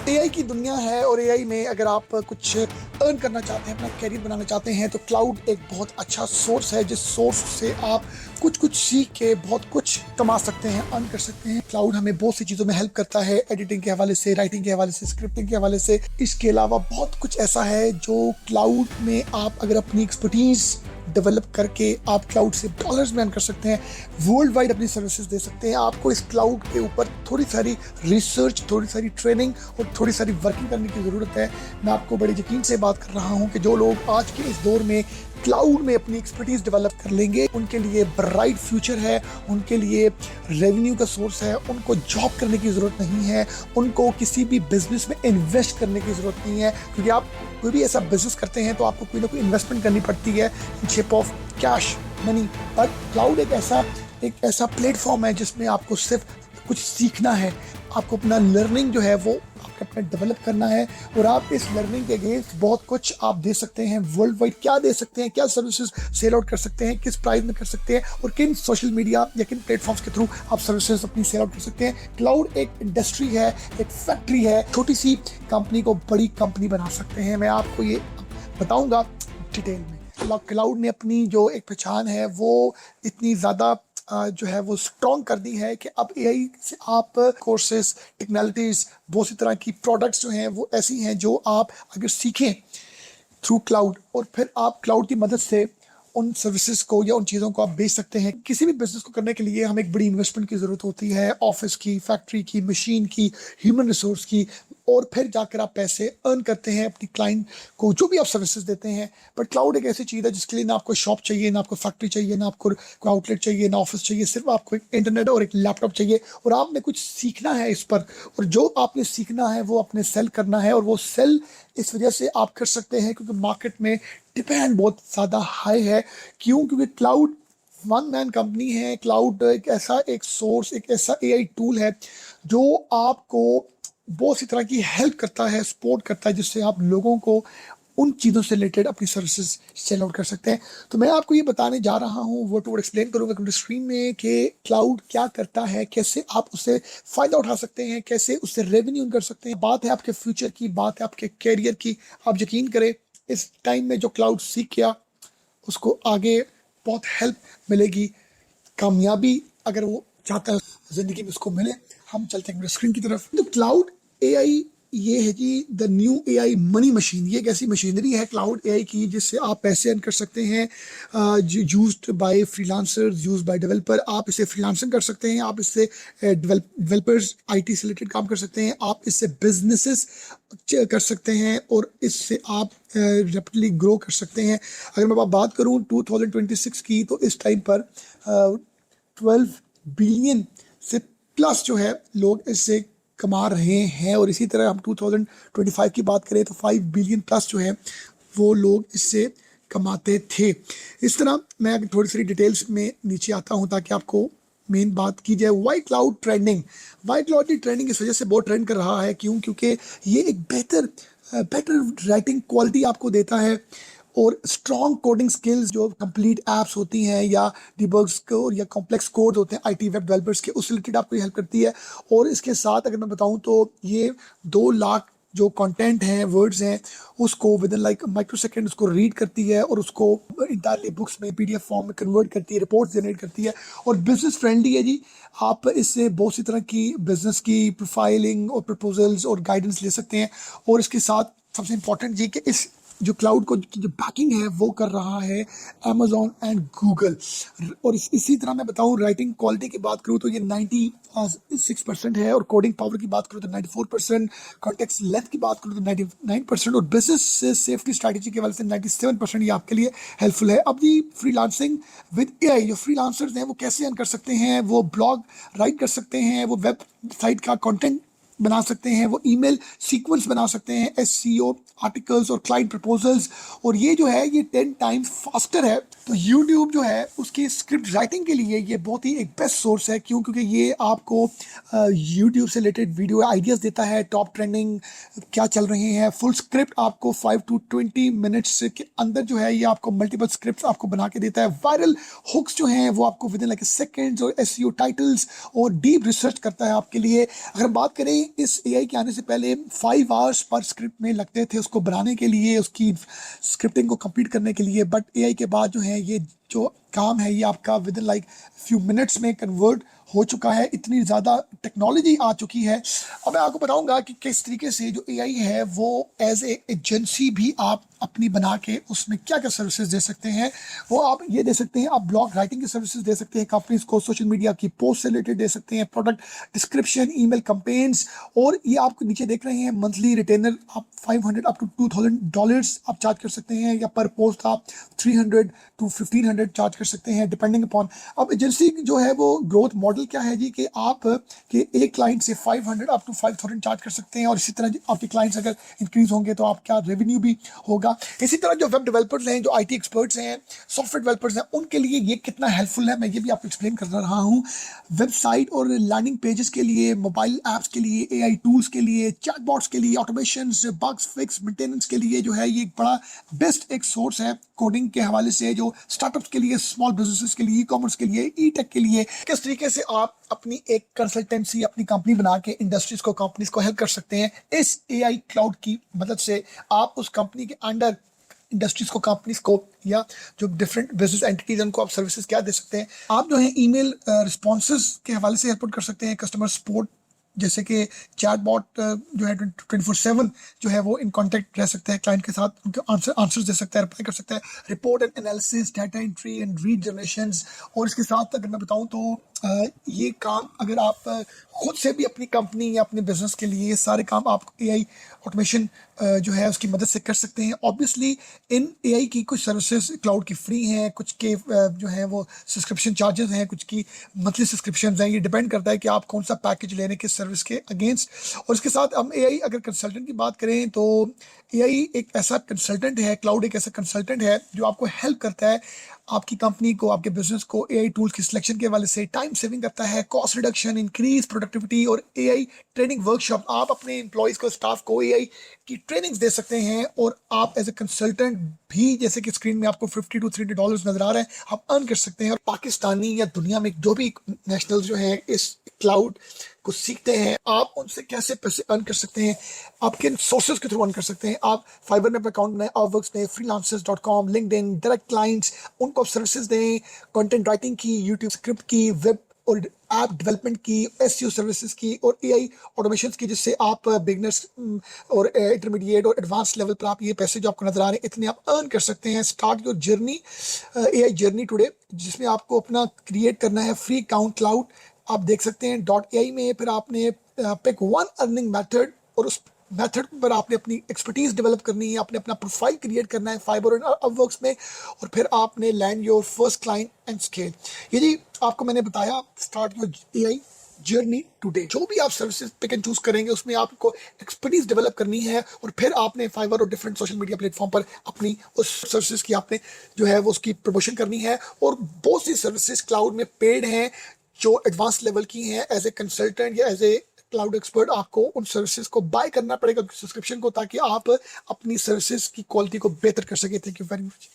AI की दुनिया है और एआई में अगर आप कुछ अर्न करना चाहते हैं, अपना करियर बनाना चाहते हैं, तो क्लाउड एक बहुत अच्छा सोर्स है जिस सोर्स से आप कुछ सीख के बहुत कुछ कमा सकते हैं, अर्न कर सकते हैं। क्लाउड हमें बहुत सी चीज़ों में हेल्प करता है, एडिटिंग के हवाले से, राइटिंग के हवाले से, स्क्रिप्टिंग के हवाले से। इसके अलावा बहुत कुछ ऐसा है जो क्लाउड में आप अगर अपनी एक्सपर्टीज डेवलप करके आप क्लाउड से डॉलर्स में अर्न कर सकते हैं, वर्ल्ड वाइड अपनी सर्विसेज दे सकते हैं। आपको इस क्लाउड के ऊपर थोड़ी सारी रिसर्च, थोड़ी सारी ट्रेनिंग और थोड़ी सारी वर्किंग करने की ज़रूरत है। मैं आपको बड़े यकीन से बात कर रहा हूं कि जो लोग आज के इस दौर में क्लाउड में अपनी एक्सपर्टीज डेवलप कर लेंगे, उनके लिए ब्राइट फ्यूचर है, उनके लिए रेवेन्यू का सोर्स है, उनको जॉब करने की ज़रूरत नहीं है, उनको किसी भी बिजनेस में इन्वेस्ट करने की ज़रूरत नहीं है। क्योंकि आप कोई भी ऐसा बिजनेस करते हैं तो आपको कोई ना कोई इन्वेस्टमेंट करनी पड़ती है in shape of cash, money. पर क्लाउड एक ऐसा प्लेटफॉर्म है जिसमें आपको सिर्फ कुछ सीखना है, आपको अपना लर्निंग जो है वो अपना डेवलप करना है और आप इस लर्निंग के अगेंस्ट बहुत कुछ आप दे सकते हैं। वर्ल्ड वाइड क्या दे सकते हैं, क्या सर्विसेज सेल आउट कर सकते हैं, किस प्राइस में कर सकते हैं और किन सोशल मीडिया या किन प्लेटफॉर्म्स के थ्रू आप सर्विसेज अपनी सेल आउट कर सकते हैं। क्लाउड एक इंडस्ट्री है, एक फैक्ट्री है, छोटी सी कंपनी को बड़ी कंपनी बना सकते हैं। मैं आपको ये बताऊंगा डिटेल में। क्लाउड ने अपनी जो एक पहचान है वो इतनी ज़्यादा जो है वो स्ट्रॉन्ग कर दी है कि अब एआई से आप कोर्सेज, टेक्नोलॉजीज, बहुत सी तरह की प्रोडक्ट्स जो हैं वो ऐसी हैं जो आप अगर सीखें थ्रू क्लाउड और फिर आप क्लाउड की मदद से उन सर्विसेज को या उन चीज़ों को आप बेच सकते हैं। किसी भी बिजनेस को करने के लिए हमें एक बड़ी इन्वेस्टमेंट की ज़रूरत होती है, ऑफिस की, फैक्ट्री की, मशीन की, ह्यूमन रिसोर्स की, और फिर जाकर आप पैसे अर्न करते हैं अपनी क्लाइंट को जो भी आप सर्विसेज देते हैं। बट क्लाउड एक ऐसी चीज़ है जिसके लिए ना आपको शॉप चाहिए, ना आपको फैक्ट्री चाहिए, ना आपको कोई आउटलेट चाहिए, ना ऑफिस चाहिए। सिर्फ आपको एक इंटरनेट और एक लैपटॉप चाहिए और आपने कुछ सीखना है इस पर, और जो आपने सीखना है वो आपने सेल करना है। और वो सेल इस वजह से आप कर सकते हैं क्योंकि मार्केट में डिमांड बहुत ज़्यादा हाई है। क्यों? क्योंकि क्लाउड वन मैन कंपनी है। क्लाउड एक सोर्स, एक ऐसा एआई टूल है जो आपको बहुत सी तरह की हेल्प करता है, सपोर्ट करता है, जिससे आप लोगों को उन चीज़ों से रिलेटेड अपनी सर्विसेज सेल आउट कर सकते हैं। तो मैं आपको ये बताने जा रहा हूँ, वर्ड टू वर्ड एक्सप्लेन करूँगा कंप्यूटर स्क्रीन में कि क्लाउड क्या करता है, कैसे आप उससे फ़ायदा उठा सकते हैं, कैसे उससे रेवेन्यू कर सकते हैं। बात है आपके फ्यूचर की, बात है आपके कैरियर की। आप यकीन करें इस टाइम में जो क्लाउड सीख गया उसको आगे बहुत हेल्प मिलेगी। कामयाबी अगर वो चाहता है जिंदगी में उसको मिले। हम चलते हैं स्क्रीन की तरफ। तो क्लाउड एआई ये है जी the new AI money machine. ये एक ऐसी मशीनरी है क्लाउड एआई की जिससे आप पैसे अर्न कर सकते हैं, used by freelancers, used by developer. आप इसे फ्रीलांसिंग कर सकते हैं, आप इससे डेवलपर्स, आईटी से रिलेटेड काम कर सकते हैं, आप इससे बिजनेसेस कर सकते हैं और इससे आप रैपिडली ग्रो कर सकते हैं। अगर मैं बात करूं 2026 की, तो इस टाइम पर 12 बिलियन से प्लस जो है लोग इससे कमा रहे हैं। और इसी तरह हम 2025 की बात करें तो 5 बिलियन प्लस जो है वो लोग इससे कमाते थे। इस तरह मैं थोड़ी सी डिटेल्स में नीचे आता हूं ताकि आपको मेन बात की जाए। Why cloud trending. Why cloud की ट्रेंडिंग इस वजह से बहुत ट्रेंड कर रहा है। क्यों? क्योंकि ये एक बेटर राइटिंग क्वालिटी आपको देता है और स्ट्रॉन्ग कोडिंग स्किल्स, जो कंप्लीट एप्स होती हैं या डिबग्स को या कॉम्प्लेक्स कोड होते हैं आईटी वेब डेवलपर्स के, उस रिलेटेड आपको हेल्प करती है। और इसके साथ अगर मैं बताऊं तो ये 2 लाख जो कंटेंट हैं, वर्ड्स हैं, उसको with in like micro second उसको रीड करती है और उसको इंटायरली बुक्स में पीडीएफ फॉर्म में कन्वर्ट करती है, रिपोर्ट्स जनरेट करती है। और बिजनेस फ्रेंडली है जी। आप इससे बहुत सी तरह की बिजनेस की प्रोफाइलिंग और प्रपोजल्स और गाइडेंस ले सकते हैं। और इसके साथ सबसे इंपॉर्टेंट ये कि इस जो क्लाउड को जो बैकिंग है वो कर रहा है अमेजॉन एंड गूगल। और इसी तरह मैं बताऊं, राइटिंग क्वालिटी की बात करूं तो ये 96% है, और कोडिंग पावर की बात करूं तो 94%, कॉन्टेक्स्ट लेंथ की बात करूं तो 99%, और बिजनेस सेफ्टी स्ट्रैटेजी के वजह से 97% ये आपके लिए हेल्पफुल है। अब जी फ्रीलांसिंग विद एआई, जो फ्रीलांसर्स हैं वो कैसे अर्न कर सकते हैं? वो ब्लॉग राइट कर सकते हैं, वो वेबसाइट का कंटेंट बना सकते हैं, वो ईमेल सीक्वेंस बना सकते हैं, एसईओ आर्टिकल्स और क्लाइंट प्रपोजल्स। और ये जो है ये 10 टाइम्स फास्टर है। तो यूट्यूब जो है उसकी स्क्रिप्ट राइटिंग के लिए ये बहुत ही एक बेस्ट सोर्स है। क्यों? क्योंकि ये आपको यूट्यूब से रिलेटेड वीडियो आइडियाज़ देता है, टॉप ट्रेंडिंग क्या चल रहे हैं, फुल स्क्रिप्ट आपको 5 to 20 मिनट्स के अंदर जो है ये आपको मल्टीपल स्क्रिप्ट आपको बना के देता है। वायरल हुक्स जो हैं वो आपको विद इन लाइक सेकेंड्स, और एसईओ टाइटल्स और डीप रिसर्च करता है आपके लिए। अगर बात करें इस एआई के आने से पहले 5 आवर्स पर स्क्रिप्ट में लगते थे उसको बनाने के लिए, उसकी स्क्रिप्टिंग को कंप्लीट करने के लिए, बट एआई के बाद जो है ये जो काम है ये आपका with in like few minutes में कन्वर्ट हो चुका है। इतनी ज़्यादा टेक्नोलॉजी आ चुकी है। अब मैं आपको बताऊंगा कि किस तरीके से जो एआई है वो एज ए एजेंसी भी आप अपनी बना के उसमें क्या क्या सर्विसेज दे सकते हैं। वो आप ये दे सकते हैं, आप ब्लॉग राइटिंग की सर्विसेज दे सकते हैं कंपनीज को, सोशल मीडिया की पोस्ट से रिलेटेड दे सकते हैं, प्रोडक्ट डिस्क्रिप्शन, ईमेल कैंपेन्स, और ये आपको नीचे देख रहे हैं मंथली रिटेनर आप 500 अप टू $2000 आप चार्ज कर सकते हैं, या पर पोस्ट आप 300 to 1500 चार्ज कर सकते हैं डिपेंडिंग अपॉन। अब एजेंसी जो है वो ग्रोथ मॉडल क्या है जी, कि आप के एक क्लाइंट से 500 अप टू 5000 चार्ज कर सकते हैं, और इसी तरह आपके क्लाइंट्स अगर इंक्रीज होंगे तो आपका रेवेन्यू भी होगा। इसी तरह जो वेब डेवलपर्स हैं, जो आईटी एक्सपर्ट्स हैं, सॉफ्टवेयर डेवलपर्स हैं, उनके लिए ये कितना हेल्पफुल है मैं ये भी आपको एक्सप्लेन कर रहा हूँ। वेबसाइट और लैंडिंग पेजेस के लिए, मोबाइल ऐप्स के लिए, एआई टूल्स के लिए, चैटबॉट्स के लिए, ऑटोमेशन, बग्स फिक्स, मेंटेनेंस के लिए जो है ये एक बड़ा बेस्ट एक सोर्स है कोडिंग के हवाले से, जो स्टार्टअप्स के लिए, स्मॉल बिजनेसेस के लिए, ई कॉमर्स के लिए, ई टेक के लिए, किस तरीके से आप अपनी एक कंसल्टेंसी, अपनी कंपनी बना के इंडस्ट्रीज को, कंपनीज को हेल्प कर सकते हैं। इस एआई क्लाउड की मदद से आप उस कंपनी के अंडर इंडस्ट्रीज को, कंपनीज को, या जो डिफरेंट बिजनेस एंटिटीज हैं उनको आप सर्विसेज क्या दे सकते हैं। आप जो है ईमेल रिस्पॉन्सेज के हवाले से हेल्प कर सकते हैं, कस्टमर सपोर्ट जैसे कि चैटबॉट जो है 24/7 जो है वो इन कांटेक्ट रह सकता है क्लाइंट के साथ, उनके आंसर्स दे सकता है, रिप्लाई कर सकता है, report and analysis, data entry and read generations. और इसके साथ अगर मैं बताऊं तो ये काम अगर आप खुद से भी अपनी कंपनी या अपने बिजनेस के लिए ये सारे काम आप एआई ऑटोमेशन जो है उसकी मदद से कर सकते हैं। ऑब्वियसली इन एआई की कुछ सर्विसेज क्लाउड की फ्री हैं, कुछ के जो है वो सब्सक्रिप्शन चार्जेस हैं, कुछ की मंथली सब्सक्रिप्शन हैं। ये डिपेंड करता है कि आप कौन सा पैकेज ले रहे हैं किस सर्विस के अगेंस्ट। और इसके साथ हम एआई अगर कंसल्टेंट की बात करें तो एआई एक ऐसा कंसल्टेंट है, क्लाउड एक ऐसा कंसल्टेंट है जो आपको हेल्प करता है आपकी कंपनी को, आपके बिजनेस को एआई टूल्स की सिलेक्शन के हवाले से, टाइम सेविंग करता है, कॉस्ट रिडक्शन, इंक्रीज प्रोडक्टिविटी, और एआई ट्रेनिंग वर्कशॉप। आप अपने एम्प्लॉयज़ को, स्टाफ को एआई की ट्रेनिंग्स दे सकते हैं, और आप एज ए कंसल्टेंट भी, जैसे कि स्क्रीन में आपको $50 to $300 नजर आ रहा है, आप अर्न कर सकते हैं। और पाकिस्तानी या दुनिया में जो भी नेशनल जो है इस क्लाउड को सीखते हैं, आप उनसे कैसे पैसे अर्न कर सकते हैं, आप किन सोर्सेज के थ्रू अर्न कर सकते हैं। आप फाइवर में अपना अकाउंट बनाएं, अपवर्क्स में, freelancers.com, लिंक्डइन, डायरेक्ट क्लाइंट्स, उनको आप सर्विसेज दें, कंटेंट राइटिंग की, यूट्यूब स्क्रिप्ट की, वेब और ऐप डेवलपमेंट की, एसईओ सर्विसेज की, और एआई ऑटोमेशंस की, जिससे आप बिगनर्स और इंटरमीडिएट और एडवांस लेवल पर आप ये पैसे जो आपको नजर आ रहे हैं इतने आप अर्न कर सकते हैं। Start your journey, AI journey today, जिसमें आपको अपना क्रिएट करना है फ्री अकाउंट क्लाउड। आप देख सकते हैं .ai में, फिर आपने पिक वन अर्निंग मेथड, और उस मेथड पर आपने अपनी एक्सपर्टीज डेवलप करनी है, आपने अपना प्रोफाइल क्रिएट करना है फाइबर और अपवर्क्स में, और फिर आपने land your first client and scale. ये जी आपको मैंने बताया start your AI journey today. जो भी आप सर्विसेज पिक एंड चूज करेंगे उसमें आपको एक्सपर्टीज डेवलप करनी है, और फिर आपने फाइवर और डिफरेंट सोशल मीडिया प्लेटफॉर्म पर अपनी उस सर्विसेज की आपने जो है वो उसकी प्रमोशन करनी है। और बहुत सी सर्विसेज क्लाउड में पेड हैं जो एडवांस लेवल की हैं। एज ए कंसल्टेंट या एज ए क्लाउड एक्सपर्ट आपको उन सर्विसेज को बाय करना पड़ेगा, सब्सक्रिप्शन को, ताकि आप अपनी सर्विसेज की क्वालिटी को बेहतर कर सके। Thank you very much.